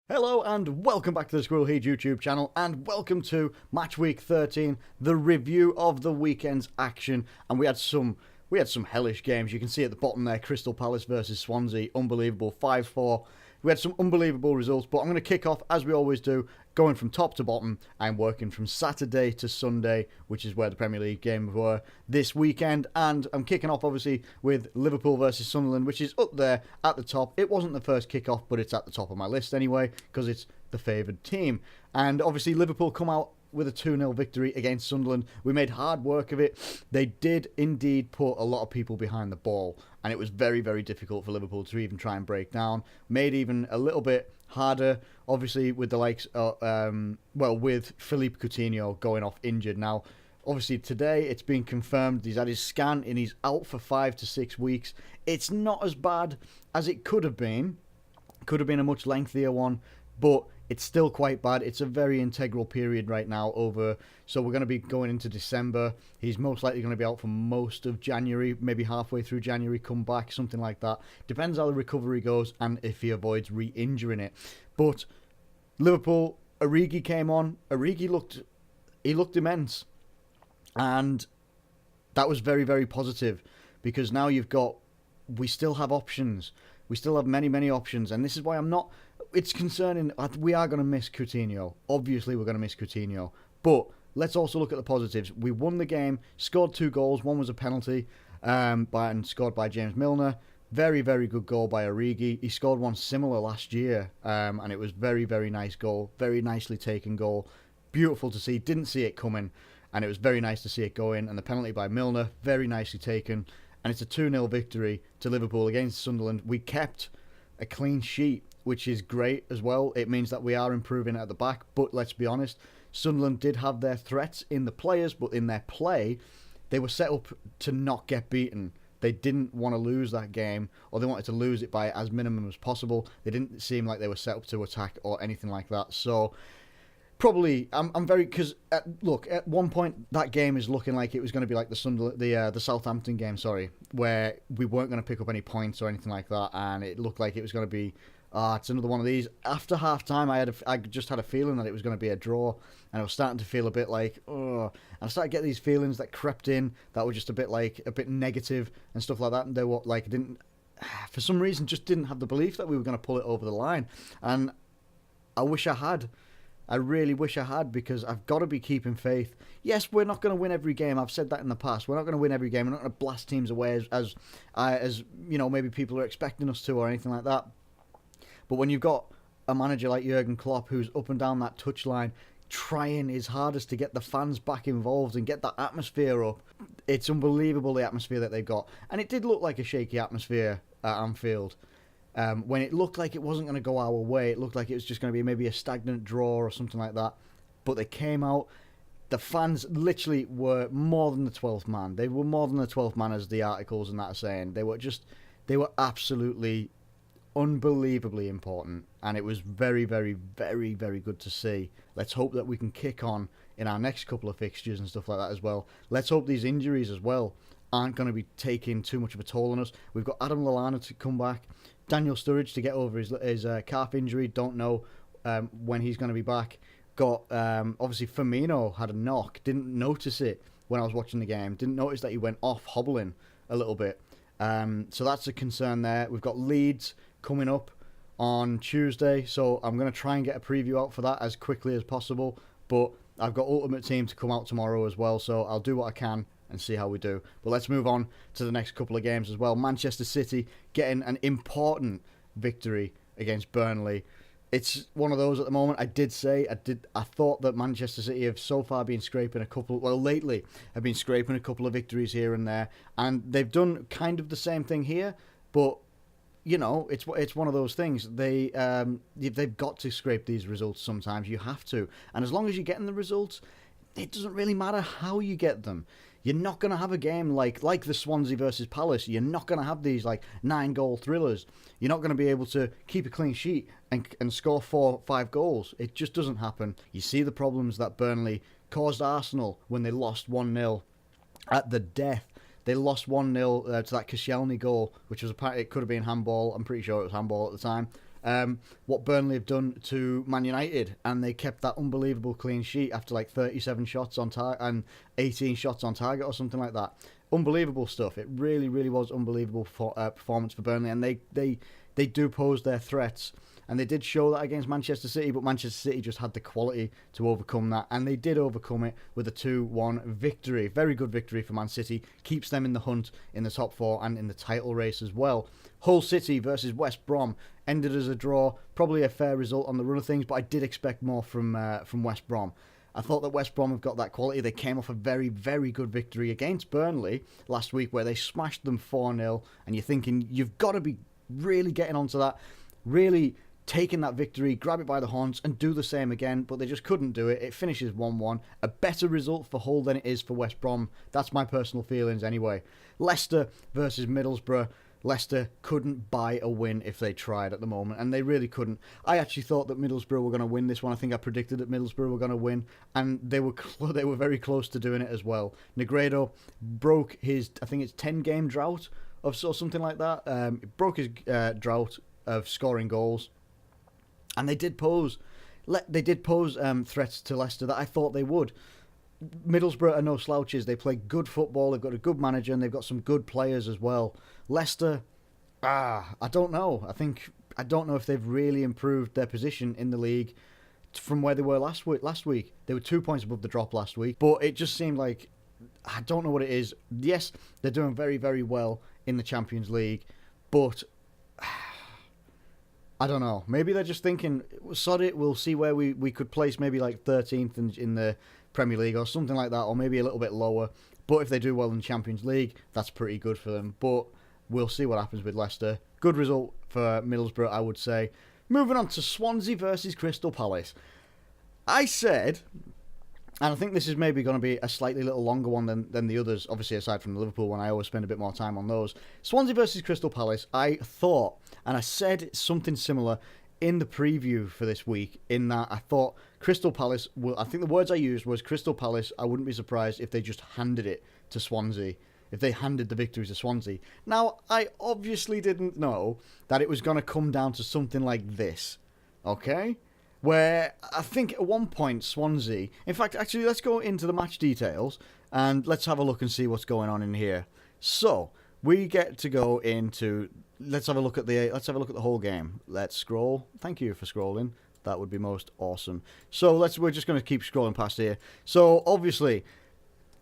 Hello and welcome back to the Squirrel Heed YouTube channel, and welcome to Matchweek 13, the review of the weekend's action. And we had some hellish games. You can see at the bottom there, Crystal Palace versus Swansea, unbelievable, 5-4. We had some unbelievable results, but I'm going to kick off, as we always do, going from top to bottom. I'm working from Saturday to Sunday, which is where the Premier League games were this weekend. And I'm kicking off, obviously, with Liverpool versus Sunderland, which is up there at the top. It wasn't the first kickoff, but it's at the top of my list anyway, because it's the favoured team. And obviously, Liverpool come out with a 2-0 victory against Sunderland. We made hard work of it. They did indeed put a lot of people behind the ball, and it was very, very difficult for Liverpool to even try and break down. Made even a little bit harder, obviously, with the likes of, with Philippe Coutinho going off injured. Now, obviously, today it's been confirmed he's had his scan and he's out for 5 to 6 weeks. It's not as bad as it could have been. Could have been a much lengthier one, but it's still quite bad. It's a very integral period right now so we're going to be going into December. He's most likely going to be out for most of January, maybe halfway through January, come back, something like that. Depends how the recovery goes and if he avoids re-injuring it. But Liverpool, Origi came on. Origi looked immense. And that was very, very positive, because now we still have options. We still have many, many options. And this is why it's concerning. We are going to miss Coutinho. Obviously, we're going to miss Coutinho. But let's also look at the positives. We won the game, scored 2 goals. One was a penalty and scored by James Milner. Very, very good goal by Origi. He scored one similar last year, and it was very, very nice goal. Very nicely taken goal. Beautiful to see. Didn't see it coming, and it was very nice to see it go in. And the penalty by Milner, very nicely taken. And it's a 2-0 victory to Liverpool against Sunderland. We kept a clean sheet, which is great as well. It means that we are improving at the back. But let's be honest, Sunderland did have their threats in the players, but in their play, they were set up to not get beaten. They didn't want to lose that game, or they wanted to lose it by as minimum as possible. They didn't seem like they were set up to attack or anything like that. So probably, I'm very, because look, at one point that game is looking like it was going to be like the Southampton game, where we weren't going to pick up any points or anything like that, and it looked like it was going to be, it's another one of these. After half time, I just had a feeling that it was going to be a draw, and I was starting to feel a bit like, and I started to get these feelings that crept in that were just a bit negative and stuff like that, and they were like, for some reason, just didn't have the belief that we were going to pull it over the line, and I wish I had. I really wish I had, because I've got to be keeping faith. Yes, we're not going to win every game. I've said that in the past. We're not going to win every game. We're not going to blast teams away as maybe people are expecting us to, or anything like that. But when you've got a manager like Jurgen Klopp, who's up and down that touchline, trying his hardest to get the fans back involved and get that atmosphere up, it's unbelievable, the atmosphere that they've got. And it did look like a shaky atmosphere at Anfield. When it looked like it wasn't going to go our way, it looked like it was just going to be maybe a stagnant draw or something like that. But they came out. The fans literally were more than the 12th man. They were more than the 12th man, as the articles and that are saying. They were absolutely unbelievably important. And it was very, very, very, very good to see. Let's hope that we can kick on in our next couple of fixtures and stuff like that as well. Let's hope these injuries as well aren't going to be taking too much of a toll on us. We've got Adam Lallana to come back. Daniel Sturridge to get over his calf injury. Don't know when he's going to be back. Got obviously Firmino had a knock. Didn't notice it when I was watching the game. Didn't notice that he went off hobbling a little bit. So that's a concern there. We've got Leeds coming up on Tuesday, so I'm going to try and get a preview out for that as quickly as possible. But I've got Ultimate Team to come out tomorrow as well, so I'll do what I can and see how we do. But let's move on to the next couple of games as well. Manchester City getting an important victory against Burnley. It's one of those at the moment. I thought that Manchester City have so far been scraping lately have been scraping a couple of victories here and there, and they've done kind of the same thing here, but it's one of those things. They've got to scrape these results sometimes. You have to, and as long as you're getting the results, it doesn't really matter how you get them. You're not going to have a game like the Swansea versus Palace. You're not going to have these 9-goal thrillers. You're not going to be able to keep a clean sheet and score 4-5 goals. It just doesn't happen. You see the problems that Burnley caused Arsenal when they lost 1-0 at the death. They lost 1-0 to that Koscielny goal, which was apparently, it could have been handball. I'm pretty sure it was handball at the time. what Burnley have done to Man United, and they kept that unbelievable clean sheet after like 37 shots on target and 18 shots on target or something like that. Unbelievable stuff. It really, really was unbelievable performance for Burnley, and they do pose their threats. And they did show that against Manchester City, but Manchester City just had the quality to overcome that. And they did overcome it with a 2-1 victory. Very good victory for Man City. Keeps them in the hunt in the top four and in the title race as well. Hull City versus West Brom ended as a draw. Probably a fair result on the run of things, but I did expect more from West Brom. I thought that West Brom have got that quality. They came off a very, very good victory against Burnley last week where they smashed them 4-0. And you're thinking, you've got to be really getting onto that. Really taking that victory, grab it by the horns and do the same again, but they just couldn't do it. It finishes 1-1. A better result for Hull than it is for West Brom. That's my personal feelings anyway. Leicester versus Middlesbrough. Leicester couldn't buy a win if they tried at the moment, and they really couldn't. I actually thought that Middlesbrough were going to win this one. I think I predicted that Middlesbrough were going to win, and they were very close to doing it as well. Negredo broke his, I think it's 10-game drought or something like that. Broke his drought of scoring goals. And they did pose threats to Leicester that I thought they would. Middlesbrough are no slouches. They play good football. They've got a good manager and they've got some good players as well. Leicester, I don't know. I don't know if they've really improved their position in the league from where they were last week. They were 2 points above the drop last week, but it just seemed like, I don't know what it is. Yes, they're doing very, very well in the Champions League, but I don't know. Maybe they're just thinking, sod it, we'll see where we could place maybe like 13th in the Premier League or something like that, or maybe a little bit lower. But if they do well in the Champions League, that's pretty good for them. But we'll see what happens with Leicester. Good result for Middlesbrough, I would say. Moving on to Swansea versus Crystal Palace. I said, and I think this is maybe going to be a slightly little longer one than the others, obviously aside from the Liverpool one, I always spend a bit more time on those. Swansea versus Crystal Palace, I thought, and I said something similar in the preview for this week, in that I thought Crystal Palace, I think the words I used was Crystal Palace, I wouldn't be surprised if they just handed it to Swansea, if they handed the victory to Swansea. Now, I obviously didn't know that it was going to come down to something like this, okay? Where I think at one point Swansea, in fact, actually, let's go into the match details and let's have a look and see what's going on in here. So we get to go into, let's have a look at the whole game. Let's scroll. Thank you for scrolling. That would be most awesome. So we're just going to keep scrolling past here. So obviously,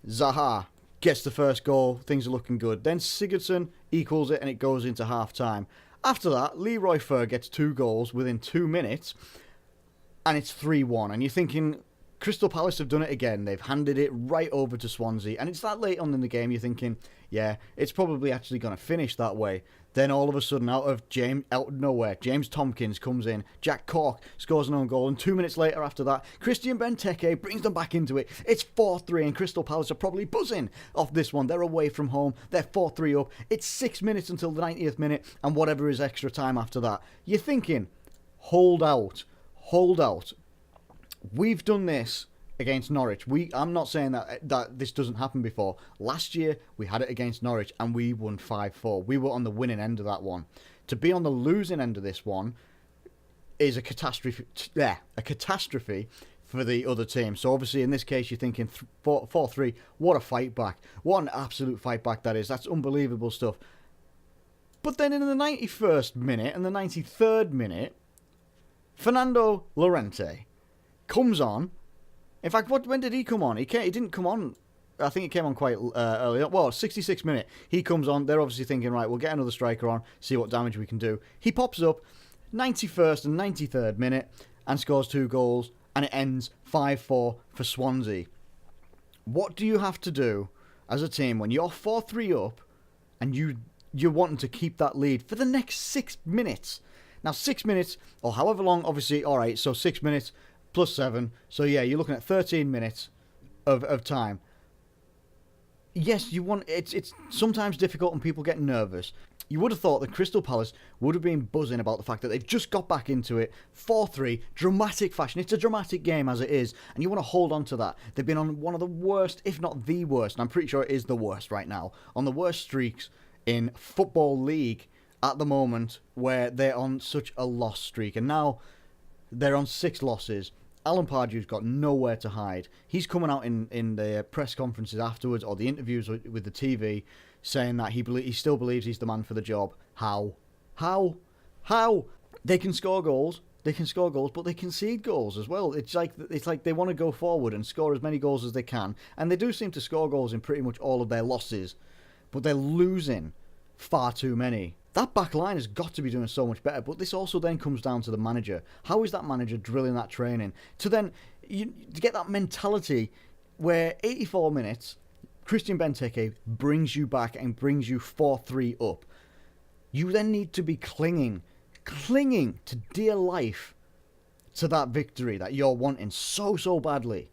Zaha gets the first goal. Things are looking good. Then Sigurdsson equals it and it goes into half time. After that, Leroy Fer gets 2 goals within 2 minutes. And it's 3-1. And you're thinking, Crystal Palace have done it again. They've handed it right over to Swansea. And it's that late on in the game, you're thinking, yeah, it's probably actually going to finish that way. Then all of a sudden, out of nowhere, James Tompkins comes in. Jack Cork scores an own goal. And 2 minutes later after that, Christian Benteke brings them back into it. It's 4-3 and Crystal Palace are probably buzzing off this one. They're away from home. They're 4-3 up. It's 6 minutes until the 90th minute and whatever is extra time after that. You're thinking, hold out. We've done this against Norwich. I'm not saying that this doesn't happen before. Last year, we had it against Norwich and we won 5-4. We were on the winning end of that one. To be on the losing end of this one is a catastrophe. Yeah, a catastrophe for the other team. So obviously, in this case, you're thinking 4-3. What a fight back. What an absolute fight back that is. That's unbelievable stuff. But then in the 91st minute and the 93rd minute, Fernando Llorente comes on. In fact, when did he come on? He didn't come on. I think he came on quite early. Well, 66th minute. He comes on. They're obviously thinking, right, we'll get another striker on, see what damage we can do. He pops up 91st and 93rd minute and scores 2 goals, and it ends 5-4 for Swansea. What do you have to do as a team when you're 4-3 up and you're wanting to keep that lead for the next 6 minutes? Now, 6 minutes, or however long, obviously, all right, so 6 minutes plus 7. So, yeah, you're looking at 13 minutes of time. Yes, it's sometimes difficult and people get nervous. You would have thought that Crystal Palace would have been buzzing about the fact that they've just got back into it. 4-3, dramatic fashion. It's a dramatic game as it is, and you want to hold on to that. They've been on one of the worst, if not the worst, and I'm pretty sure it is the worst right now, on the worst streaks in Football League. at the moment where they're on such a loss streak, and now they're on 6 losses. Alan Pardew's got nowhere to hide. He's coming out in the press conferences afterwards, or the interviews with the TV, saying that he still believes he's the man for the job. How? They can score goals. But they concede goals as well. It's like they want to go forward and score as many goals as they can, and they do seem to score goals in pretty much all of their losses, but they're losing far too many. That back line has got to be doing so much better, but this also then comes down to the manager. How is that manager drilling that training to get that mentality where 84 minutes, Christian Benteke brings you back and brings you 4-3 up? You then need to be clinging to dear life to that victory that you're wanting so badly.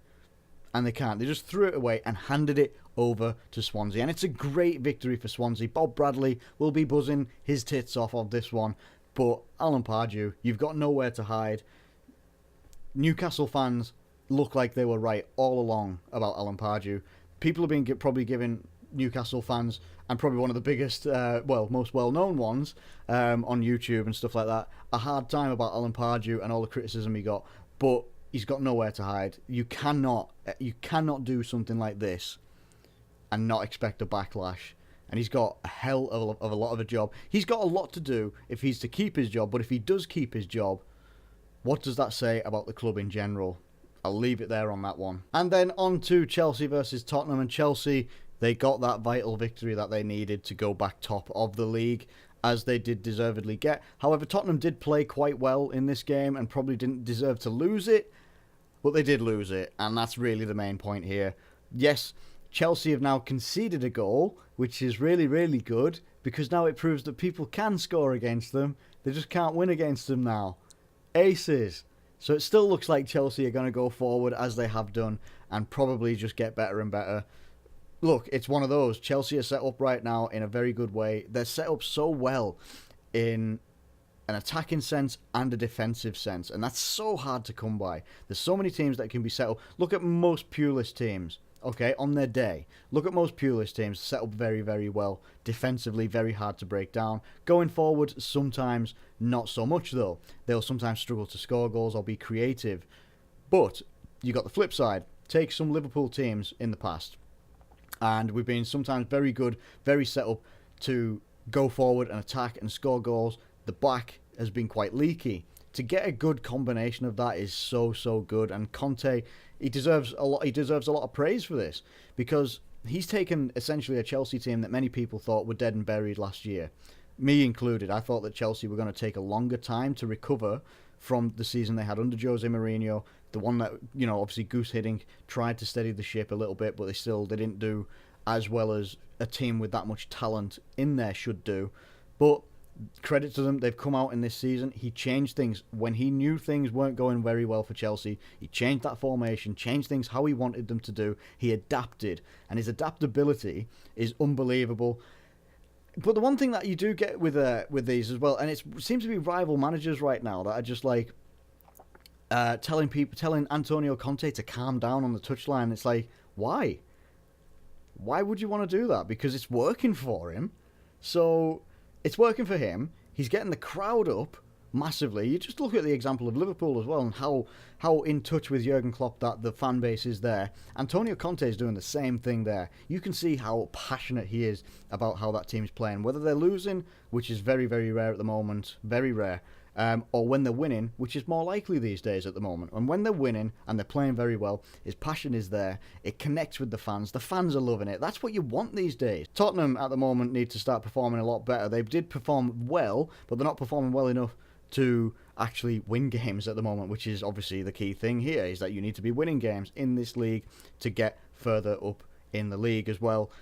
And they can't. They just threw it away and handed it over to Swansea. And it's a great victory for Swansea. Bob Bradley will be buzzing his tits off of this one. But Alan Pardew, you've got nowhere to hide. Newcastle fans look like they were right all along about Alan Pardew. People have been probably giving Newcastle fans, and probably one of the biggest, most well-known ones on YouTube and stuff like that, a hard time about Alan Pardew and all the criticism he got. But he's got nowhere to hide. You cannot do something like this and not expect a backlash. And he's got a hell of a lot of a job. He's got a lot to do if he's to keep his job. But if he does keep his job, what does that say about the club in general? I'll leave it there on that one. And then on to Chelsea versus Tottenham. And Chelsea, they got that vital victory that they needed to go back top of the league, as they did deservedly get. However, Tottenham did play quite well in this game and probably didn't deserve to lose it, but they did lose it, and that's really the main point here. Yes, Chelsea have now conceded a goal, which is really, really good, because now it proves that people can score against them. They just can't win against them now. Aces. So it still looks like Chelsea are going to go forward as they have done and probably just get better and better. Look, it's one of those. Chelsea are set up right now in a very good way. They're set up so well in an attacking sense and a defensive sense, and that's so hard to come by. There's so many teams that can be set up. Look at most Pulis teams, okay, on their day. Look at most Pulis teams set up very, very well. Defensively, very hard to break down. Going forward, sometimes not so much, though. They'll sometimes struggle to score goals or be creative. But you got the flip side. Take some Liverpool teams in the past, and we've been sometimes very good, very set up to go forward and attack and score goals. The back has been quite leaky. To get a good combination of that is so good. And Conte, he deserves a lot of praise for this, because he's taken essentially a Chelsea team that many people thought were dead and buried last year. Me included. I thought that Chelsea were going to take a longer time to recover from the season they had under Jose Mourinho. The one that, obviously Goose Hiddink tried to steady the ship a little bit, but they didn't do as well as a team with that much talent in there should do. But credit to them, they've come out in this season. He changed things when he knew things weren't going very well for Chelsea. He changed that formation, changed things how he wanted them to do. He adapted, and his adaptability is unbelievable. But the one thing that you do get with these as well, and it seems to be rival managers right now that are just like telling Antonio Conte to calm down on the touchline. It's like, why? Why would you want to do that? Because it's working for him. So it's working for him. He's getting the crowd up massively. You just look at the example of Liverpool as well, and how in touch with Jurgen Klopp that the fan base is there. Antonio Conte is doing the same thing there. You can see how passionate he is about how that team's playing. Whether they're losing, which is very, very rare at the moment, very rare, or when they're winning, which is more likely these days at the moment. And when they're winning and they're playing very well, his passion is there. It connects with the fans. The fans are loving it. That's what you want these days. Tottenham at the moment need to start performing a lot better. They did perform well, but they're not performing well enough to actually win games at the moment, which is obviously the key thing here, is that you need to be winning games in this league to get further up in the league as well.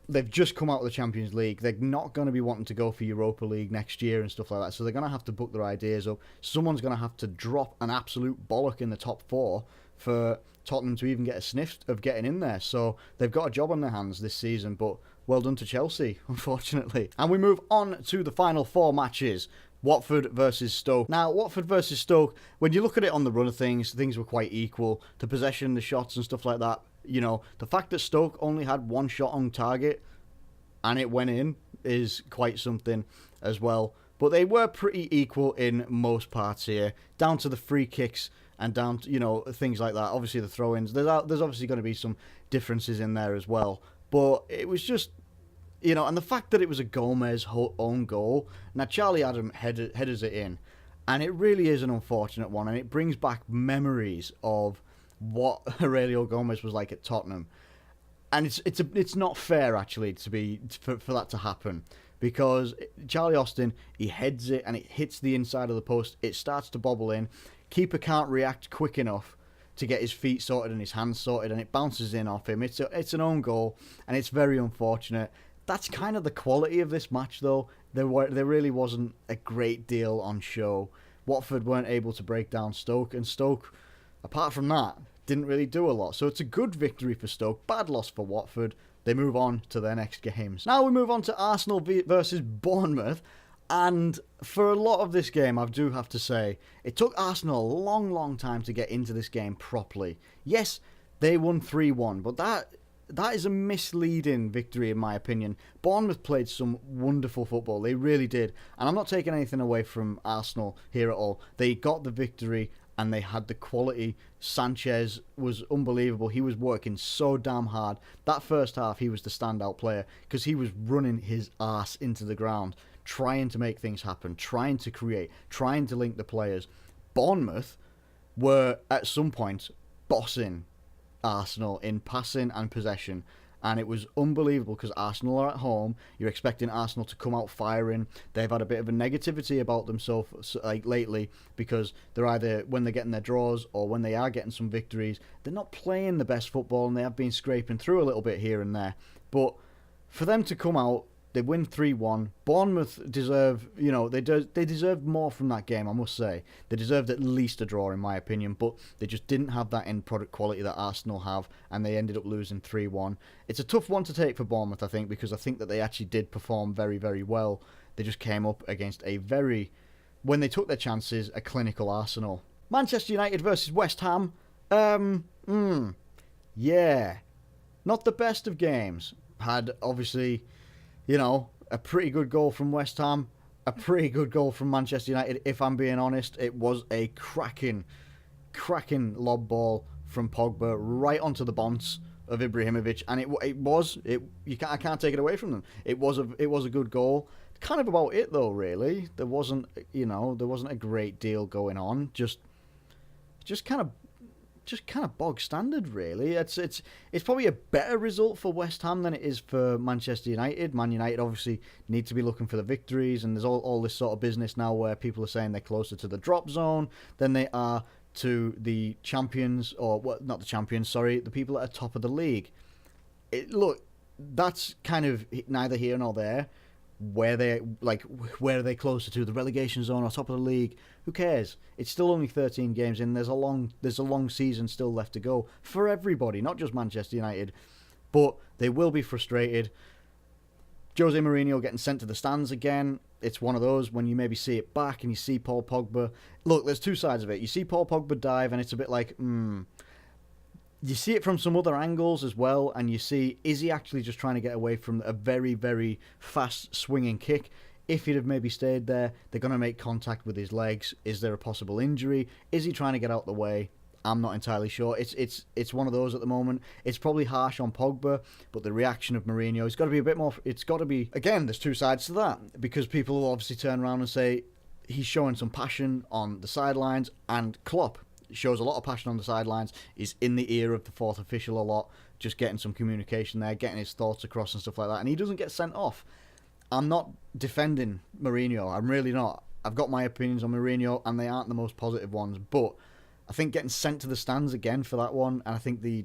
They've just come out of the Champions League. They're not going to be wanting to go for Europa League next year and stuff like that, so they're going to have to book their ideas up. Someone's going to have to drop an absolute bollock in the top 4 for Tottenham to even get a sniff of getting in there. So they've got a job on their hands this season, but well done to Chelsea, unfortunately. And we move on to the final 4 matches. Watford versus Stoke. Now, Watford versus Stoke, when you look at it on the run of things were quite equal. The possession, the shots and stuff like that. The fact that Stoke only had 1 shot on target and it went in is quite something. as well. But they were pretty equal in most parts here, down to the free kicks and down to, things like that. Obviously, the throw-ins. There's obviously going to be some differences in there as well. But it was just, and the fact that it was a Gomez own goal. Now, Charlie Adam headers it in. And it really is an unfortunate one. And it brings back memories of what Aurelio Gomez was like at Tottenham. And it's not fair, actually, for that to happen. Because Charlie Austin, he heads it and it hits the inside of the post. It starts to bobble in. Keeper can't react quick enough to get his feet sorted and his hands sorted, and it bounces in off him. It's an own goal, and it's very unfortunate. That's kind of the quality of this match, though. There really wasn't a great deal on show. Watford weren't able to break down Stoke, and Stoke, apart from that, didn't really do a lot. So it's a good victory for Stoke, bad loss for Watford. They move on to their next games. Now we move on to Arsenal versus Bournemouth. And for a lot of this game, I do have to say, it took Arsenal a long, long time to get into this game properly. Yes, they won 3-1, but that is a misleading victory in my opinion. Bournemouth played some wonderful football. They really did. And I'm not taking anything away from Arsenal here at all. They got the victory and they had the quality. Sanchez was unbelievable. He was working so damn hard. That first half, he was the standout player because he was running his arse into the ground, trying to make things happen, trying to create, trying to link the players. Bournemouth were, at some point, bossing Arsenal in passing and possession. And it was unbelievable because Arsenal are at home. You're expecting Arsenal to come out firing. They've had a bit of a negativity about them lately because they're either, when they're getting their draws or when they are getting some victories, they're not playing the best football and they have been scraping through a little bit here and there. But for them to come out, they win 3-1. Bournemouth deserve, they deserved more from that game, I must say. They deserved at least a draw, in my opinion, but they just didn't have that end product quality that Arsenal have, and they ended up losing 3-1. It's a tough one to take for Bournemouth, I think, because I think that they actually did perform very, very well. They just came up against when they took their chances, a clinical Arsenal. Manchester United versus West Ham. Yeah. Not the best of games. Had, obviously, a pretty good goal from West Ham, a pretty good goal from Manchester United, if I'm being honest. It was a cracking lob ball from Pogba right onto the bonce of Ibrahimovic, and I can't take it away from them. It was a good goal. Kind of about it though, really. There wasn't a great deal going on. Just kind of bog standard, really. It's probably a better result for West Ham than it is for Manchester United. Man United obviously need to be looking for the victories, and there's all this sort of business now where people are saying they're closer to the drop zone than they are to the champions, not the champions, sorry, the people that are top of the league. Look, that's kind of neither here nor there. Where are they closer to the relegation zone or top of the league? Who cares? It's still only 13 games in. There's a long season still left to go for everybody, not just Manchester United. But they will be frustrated. Jose Mourinho getting sent to the stands again. It's one of those when you maybe see it back and you see Paul Pogba. Look, there's two sides of it. You see Paul Pogba dive and it's a bit like, You see it from some other angles as well, and you see, is he actually just trying to get away from a very, very fast swinging kick? If he'd have maybe stayed there, they're going to make contact with his legs. Is there a possible injury? Is he trying to get out the way? I'm not entirely sure. It's one of those at the moment. It's probably harsh on Pogba, but the reaction of Mourinho, it's got to be a bit more. It's got to be, again, there's two sides to that, because people will obviously turn around and say he's showing some passion on the sidelines, and Klopp shows a lot of passion on the sidelines, is in the ear of the fourth official a lot, just getting some communication there, getting his thoughts across and stuff like that, and he doesn't get sent off. I'm not defending Mourinho, I'm really not. I've got my opinions on Mourinho, and they aren't the most positive ones, but I think getting sent to the stands again for that one, and I think the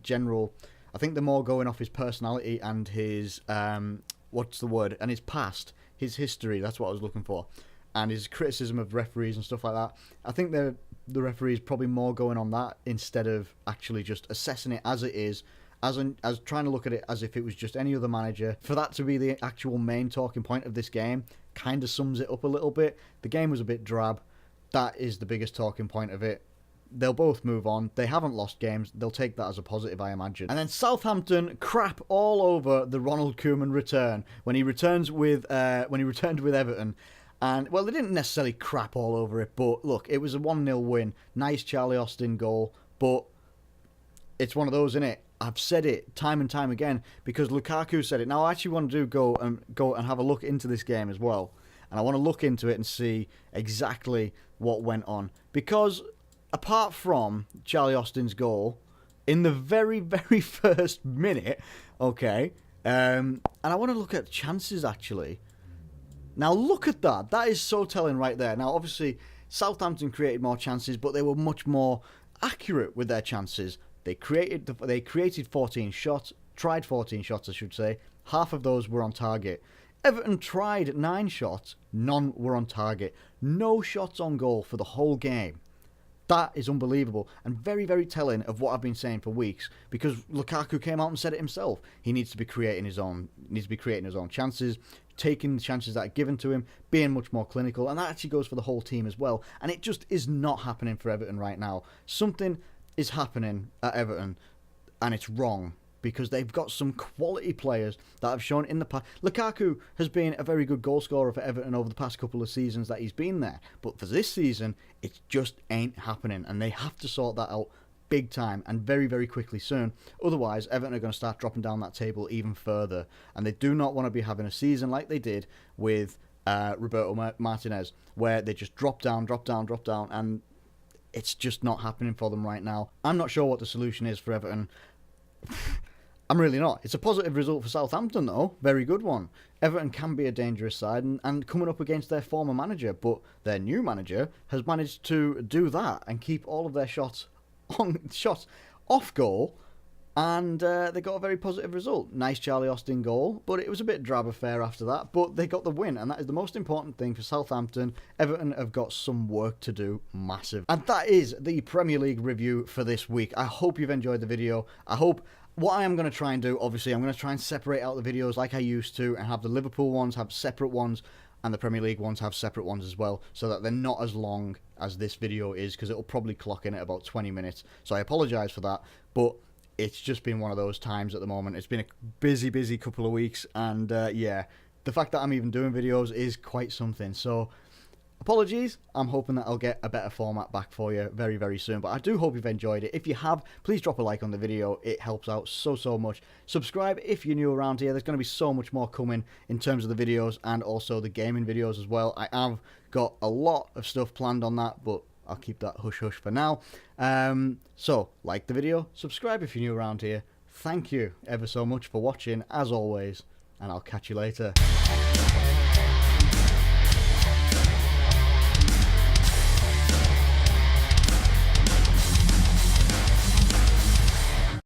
more going off his personality and his, and his past, his history, that's what I was looking for, and his criticism of referees and stuff like that. I think the referees probably more going on that instead of actually just assessing it as it is, as trying to look at it as if it was just any other manager. For that to be the actual main talking point of this game kind of sums it up a little bit. The game was a bit drab. That is the biggest talking point of it. They'll both move on. They haven't lost games. They'll take that as a positive, I imagine. And then Southampton crap all over the Ronald Koeman return when he returned with Everton. And, well, they didn't necessarily crap all over it, but look, it was a 1-0 win. Nice Charlie Austin goal, but it's one of those, innit? I've said it time and time again because Lukaku said it. Now, I actually want to go and have a look into this game as well. And I want to look into it and see exactly what went on. Because apart from Charlie Austin's goal, in the very, very first minute, okay, and I want to look at chances, actually. Now, look at that. That is so telling right there. Now, obviously, Southampton created more chances, but they were much more accurate with their chances. They created 14 shots, tried 14 shots, I should say. Half of those were on target. Everton tried 9 shots, none were on target. No shots on goal for the whole game. That is unbelievable and very, very telling of what I've been saying for weeks, because Lukaku came out and said it himself. He needs to be creating his own chances, taking the chances that are given to him, being much more clinical, and that actually goes for the whole team as well. And it just is not happening for Everton right now. Something is happening at Everton, and it's wrong, because they've got some quality players that have shown in the past. Lukaku has been a very good goal scorer for Everton over the past couple of seasons that he's been there. But for this season, it just ain't happening. And they have to sort that out big time and very, very quickly soon. Otherwise, Everton are going to start dropping down that table even further. And they do not want to be having a season like they did with Roberto Martinez, where they just drop down, and it's just not happening for them right now. I'm not sure what the solution is for Everton. I'm really not. It's a positive result for Southampton, though. Very good one. Everton can be a dangerous side and coming up against their former manager, but their new manager has managed to do that and keep all of their shots off goal, and they got a very positive result. Nice Charlie Austin goal, but it was a bit drab affair after that, but they got the win, and that is the most important thing for Southampton. Everton have got some work to do, massive. And that is the Premier League review for this week. I hope you've enjoyed the video. What I am going to try and do, obviously, I'm going to try and separate out the videos like I used to and have the Liverpool ones have separate ones and the Premier League ones have separate ones as well, so that they're not as long as this video is, because it'll probably clock in at about 20 minutes. So I apologise for that, but it's just been one of those times at the moment. It's been a busy couple of weeks, and yeah, the fact that I'm even doing videos is quite something. So apologies. I'm hoping that I'll get a better format back for you very, very soon. But I do hope you've enjoyed it. If you have, please drop a like on the video. It helps out so much. Subscribe if you're new around here. There's going to be so much more coming in terms of the videos and also the gaming videos as well. I have got a lot of stuff planned on that, but I'll keep that hush-hush for now. So, like the video, subscribe if you're new around here. Thank you ever so much for watching, as always, and I'll catch you later.